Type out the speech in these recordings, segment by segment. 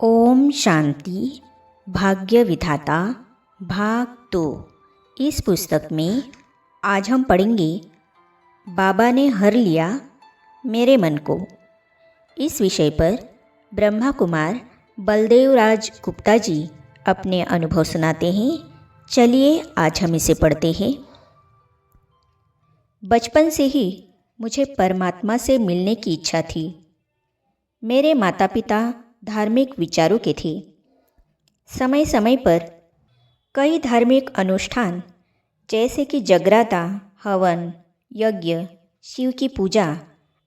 ओम शांति भाग्य विधाता भाग 2। इस पुस्तक में आज हम पढ़ेंगे बाबा ने हर लिया मेरे मन को। इस विषय पर ब्रह्मा कुमार बलदेव राज गुप्ता जी अपने अनुभव सुनाते हैं। चलिए आज हम इसे पढ़ते हैं। बचपन से ही मुझे परमात्मा से मिलने की इच्छा थी। मेरे माता पिता धार्मिक विचारों के थे। समय समय पर कई धार्मिक अनुष्ठान जैसे कि जगराता, हवन, यज्ञ, शिव की पूजा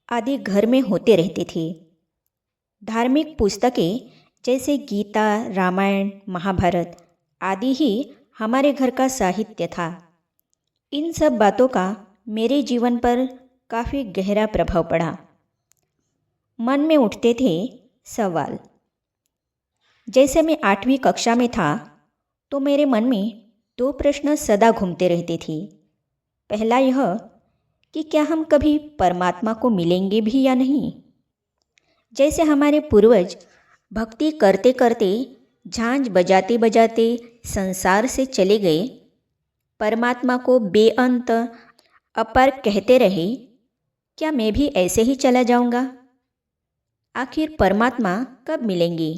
आदि घर में होते रहते थे। धार्मिक पुस्तकें जैसे गीता, रामायण, महाभारत आदि ही हमारे घर का साहित्य था। इन सब बातों का मेरे जीवन पर काफ़ी गहरा प्रभाव पड़ा। मन में उठते थे सवाल। जैसे मैं 8वीं कक्षा में था तो मेरे मन में 2 प्रश्न सदा घूमते रहते थे। पहला यह कि क्या हम कभी परमात्मा को मिलेंगे भी या नहीं। जैसे हमारे पूर्वज भक्ति करते करते, झांझ बजाते बजाते संसार से चले गए, परमात्मा को बेअंत अपार कहते रहे, क्या मैं भी ऐसे ही चला जाऊंगा? आखिर परमात्मा कब मिलेंगे,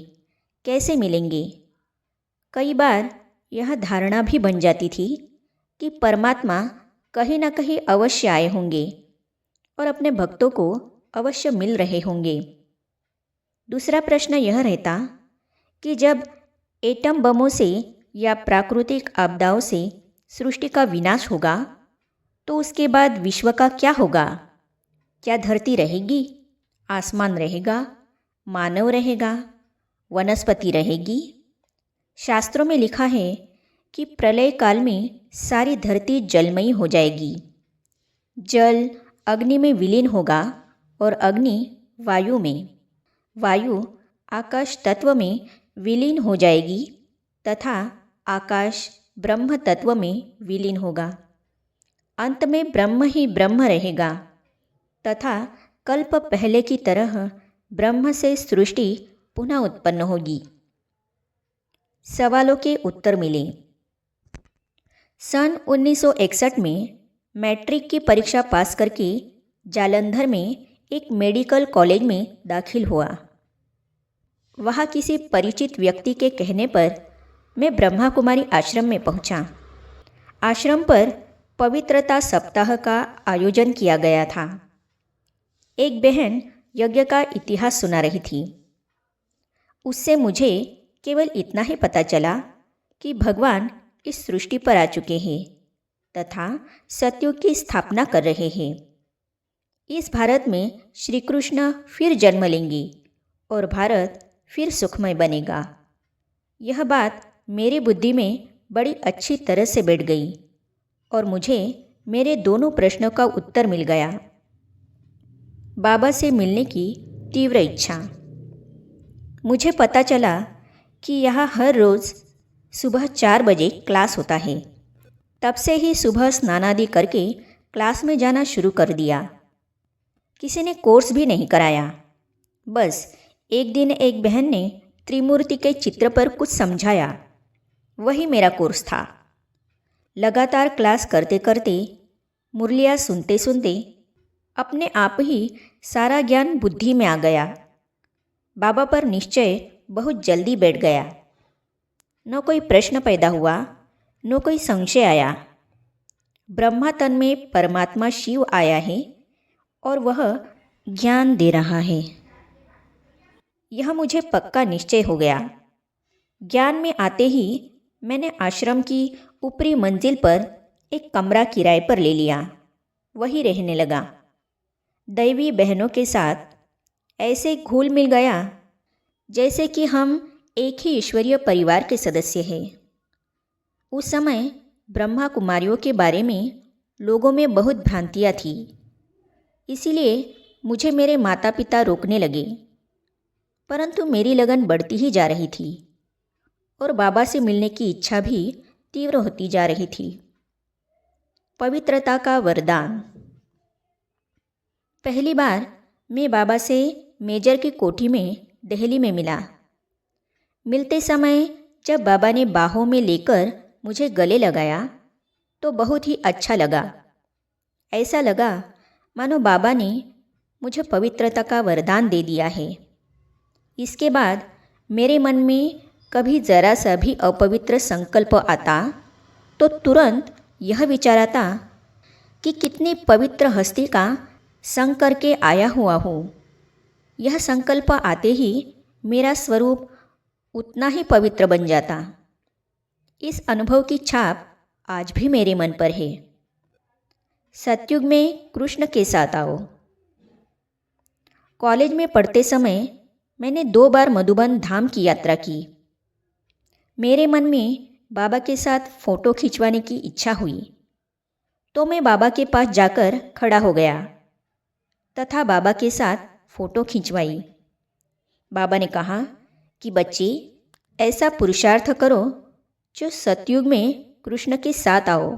कैसे मिलेंगे? कई बार यह धारणा भी बन जाती थी कि परमात्मा कहीं ना कहीं अवश्य आए होंगे और अपने भक्तों को अवश्य मिल रहे होंगे। दूसरा प्रश्न यह रहता कि जब एटम बमों से या प्राकृतिक आपदाओं से सृष्टि का विनाश होगा तो उसके बाद विश्व का क्या होगा? क्या धरती रहेगी, आसमान रहेगा, मानव रहेगा, वनस्पति रहेगी? शास्त्रों में लिखा है कि प्रलय काल में सारी धरती जलमयी हो जाएगी। जल अग्नि में विलीन होगा और अग्नि वायु में, वायु आकाश तत्व में विलीन हो जाएगी तथा आकाश ब्रह्म तत्व में विलीन होगा। अंत में ब्रह्म ही ब्रह्म रहेगा तथा कल्प पहले की तरह ब्रह्म से सृष्टि पुनः उत्पन्न होगी। सवालों के उत्तर मिले। सन 1961 में मैट्रिक की परीक्षा पास करके जालंधर में एक मेडिकल कॉलेज में दाखिल हुआ। वहाँ किसी परिचित व्यक्ति के कहने पर मैं ब्रह्मा कुमारी आश्रम में पहुँचा। आश्रम पर पवित्रता सप्ताह का आयोजन किया गया था। एक बहन यज्ञ का इतिहास सुना रही थी। उससे मुझे केवल इतना ही पता चला कि भगवान इस सृष्टि पर आ चुके हैं तथा सतयुग की स्थापना कर रहे हैं। इस भारत में श्री कृष्ण फिर जन्म लेंगे और भारत फिर सुखमय बनेगा। यह बात मेरी बुद्धि में बड़ी अच्छी तरह से बैठ गई और मुझे मेरे दोनों प्रश्नों का उत्तर मिल गया। बाबा से मिलने की तीव्र इच्छा। मुझे पता चला कि यहाँ हर रोज़ सुबह 4 बजे क्लास होता है। तब से ही सुबह स्नानादि करके क्लास में जाना शुरू कर दिया। किसी ने कोर्स भी नहीं कराया। बस एक दिन एक बहन ने त्रिमूर्ति के चित्र पर कुछ समझाया, वही मेरा कोर्स था। लगातार क्लास करते करते, मुरलियाँ सुनते सुनते अपने आप ही सारा ज्ञान बुद्धि में आ गया। बाबा पर निश्चय बहुत जल्दी बैठ गया। न कोई प्रश्न पैदा हुआ, न कोई संशय आया। ब्रह्मा तन में परमात्मा शिव आया है और वह ज्ञान दे रहा है। यह मुझे पक्का निश्चय हो गया। ज्ञान में आते ही मैंने आश्रम की ऊपरी मंजिल पर एक कमरा किराए पर ले लिया। वही रहने लगा। दैवी बहनों के साथ ऐसे घुल मिल गया जैसे कि हम एक ही ईश्वरीय परिवार के सदस्य हैं। उस समय ब्रह्मा कुमारियों के बारे में लोगों में बहुत भ्रांतियाँ थी। इसीलिए मुझे मेरे माता पिता रोकने लगे, परंतु मेरी लगन बढ़ती ही जा रही थी और बाबा से मिलने की इच्छा भी तीव्र होती जा रही थी। पवित्रता का वरदान। पहली बार मैं बाबा से मेजर की कोठी में दिल्ली में मिला। मिलते समय जब बाबा ने बाहों में लेकर मुझे गले लगाया तो बहुत ही अच्छा लगा। ऐसा लगा मानो बाबा ने मुझे पवित्रता का वरदान दे दिया है। इसके बाद मेरे मन में कभी ज़रा सा भी अपवित्र संकल्प आता तो तुरंत यह विचार आता कि कितनी पवित्र हस्ती का संग करके आया हुआ हूँ। यह संकल्प आते ही मेरा स्वरूप उतना ही पवित्र बन जाता। इस अनुभव की छाप आज भी मेरे मन पर है। सतयुग में कृष्ण के साथ आओ। कॉलेज में पढ़ते समय मैंने 2 बार मधुबन धाम की यात्रा की। मेरे मन में बाबा के साथ फ़ोटो खिंचवाने की इच्छा हुई तो मैं बाबा के पास जाकर खड़ा हो गया तथा बाबा के साथ फ़ोटो खिंचवाई। बाबा ने कहा कि बच्चे, ऐसा पुरुषार्थ करो जो सतयुग में कृष्ण के साथ आओ।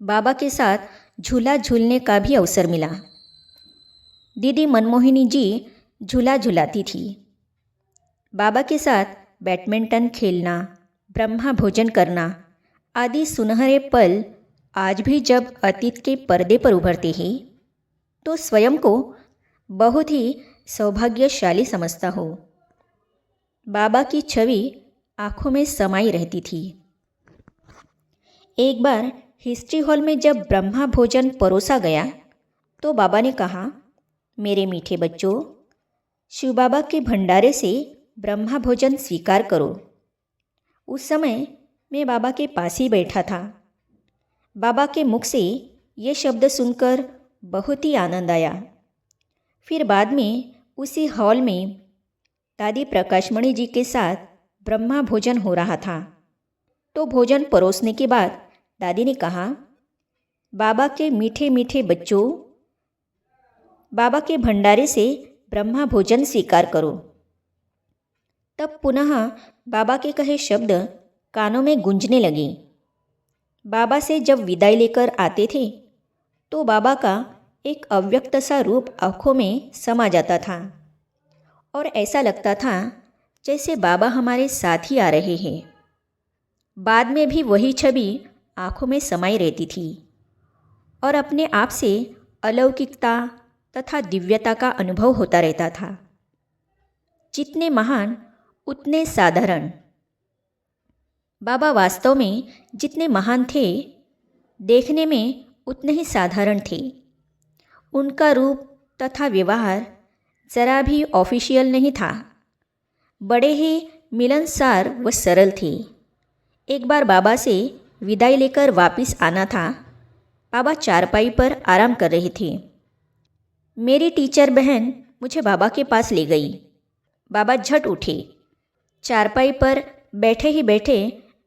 बाबा के साथ झूला झूलने का भी अवसर मिला। दीदी मनमोहिनी जी झूला झुलाती थी। बाबा के साथ बैडमिंटन खेलना, ब्रह्मा भोजन करना आदि सुनहरे पल आज भी जब अतीत के पर्दे पर उभरते हैं तो स्वयं को बहुत ही सौभाग्यशाली समझता हूँ। बाबा की छवि आँखों में समाई रहती थी। एक बार हिस्ट्री हॉल में जब ब्रह्मा भोजन परोसा गया तो बाबा ने कहा, मेरे मीठे बच्चों, शिव बाबा के भंडारे से ब्रह्मा भोजन स्वीकार करो। उस समय मैं बाबा के पास ही बैठा था। बाबा के मुख से ये शब्द सुनकर बहुत ही आनंद आया। फिर बाद में उसी हॉल में दादी प्रकाशमणि जी के साथ ब्रह्मा भोजन हो रहा था तो भोजन परोसने के बाद दादी ने कहा, बाबा के मीठे मीठे बच्चों, बाबा के भंडारे से ब्रह्मा भोजन स्वीकार करो। तब पुनः बाबा के कहे शब्द कानों में गूंजने लगे। बाबा से जब विदाई लेकर आते थे तो बाबा का एक अव्यक्त सा रूप आँखों में समा जाता था और ऐसा लगता था जैसे बाबा हमारे साथ ही आ रहे हैं। बाद में भी वही छवि आँखों में समाई रहती थी और अपने आप से अलौकिकता तथा दिव्यता का अनुभव होता रहता था। जितने महान उतने साधारण। बाबा वास्तव में जितने महान थे, देखने में उतने ही साधारण थे। उनका रूप तथा व्यवहार जरा भी ऑफिशियल नहीं था। बड़े ही मिलनसार व सरल थे। एक बार बाबा से विदाई लेकर वापस आना था। बाबा चारपाई पर आराम कर रहे थे। मेरी टीचर बहन मुझे बाबा के पास ले गई। बाबा झट उठे। चारपाई पर बैठे ही बैठे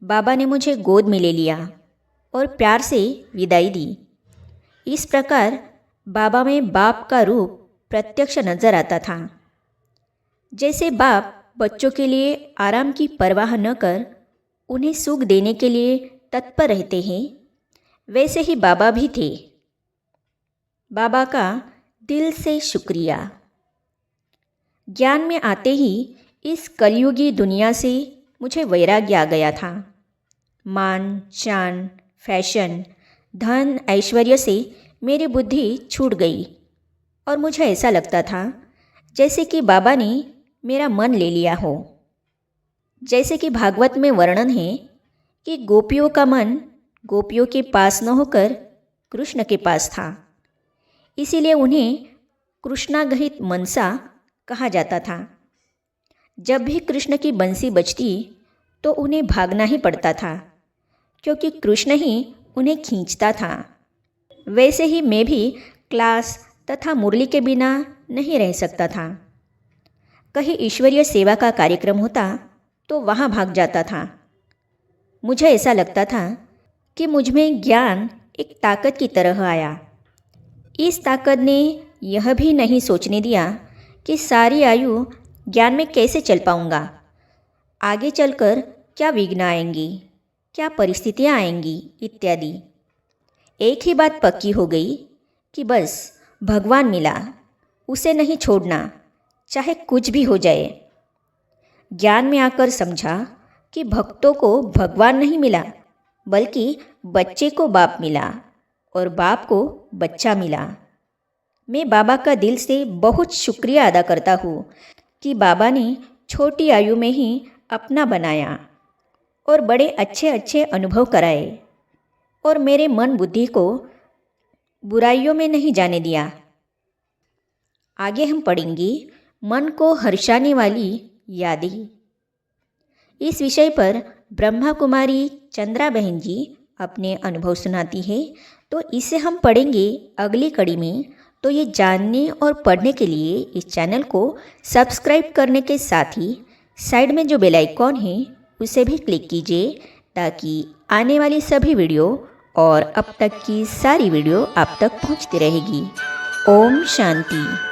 बाबा ने मुझे गोद में ले लिया और प्यार से विदाई दी। इस प्रकार बाबा में बाप का रूप प्रत्यक्ष नजर आता था। जैसे बाप बच्चों के लिए आराम की परवाह न कर उन्हें सुख देने के लिए तत्पर रहते हैं, वैसे ही बाबा भी थे। बाबा का दिल से शुक्रिया। ज्ञान में आते ही इस कलयुगी दुनिया से मुझे वैराग्य आ गया था। मान, शान, फैशन, धन, ऐश्वर्य से मेरी बुद्धि छूट गई और मुझे ऐसा लगता था जैसे कि बाबा ने मेरा मन ले लिया हो। जैसे कि भागवत में वर्णन है कि गोपियों का मन गोपियों के पास न होकर कृष्ण के पास था, इसीलिए उन्हें कृष्णागहित मनसा कहा जाता था। जब भी कृष्ण की बंसी बजती तो उन्हें भागना ही पड़ता था, क्योंकि कृष्ण ही उन्हें खींचता था। वैसे ही मैं भी क्लास तथा मुरली के बिना नहीं रह सकता था। कहीं ईश्वरीय सेवा का कार्यक्रम होता तो वहाँ भाग जाता था। मुझे ऐसा लगता था कि मुझमें ज्ञान एक ताकत की तरह आया। इस ताकत ने यह भी नहीं सोचने दिया कि सारी आयु ज्ञान में कैसे चल पाऊँगा, आगे चलकर क्या विघ्न आएंगी, क्या परिस्थितियाँ आएंगी इत्यादि। एक ही बात पक्की हो गई कि बस भगवान मिला, उसे नहीं छोड़ना, चाहे कुछ भी हो जाए। ज्ञान में आकर समझा कि भक्तों को भगवान नहीं मिला, बल्कि बच्चे को बाप मिला और बाप को बच्चा मिला। मैं बाबा का दिल से बहुत शुक्रिया अदा करता हूँ कि बाबा ने छोटी आयु में ही अपना बनाया और बड़े अच्छे अच्छे अनुभव कराए और मेरे मन बुद्धि को बुराइयों में नहीं जाने दिया। आगे हम पढ़ेंगे मन को हर्षाने वाली यादें। इस विषय पर ब्रह्मा कुमारी चंद्रा बहन जी अपने अनुभव सुनाती है, तो इसे हम पढ़ेंगे अगली कड़ी में। तो ये जानने और पढ़ने के लिए इस चैनल को सब्सक्राइब करने के साथ ही साइड में जो बेल आइकॉन है उसे भी क्लिक कीजिए, ताकि आने वाली सभी वीडियो और अब तक की सारी वीडियो आप तक पहुंचती रहेगी। ओम शांति।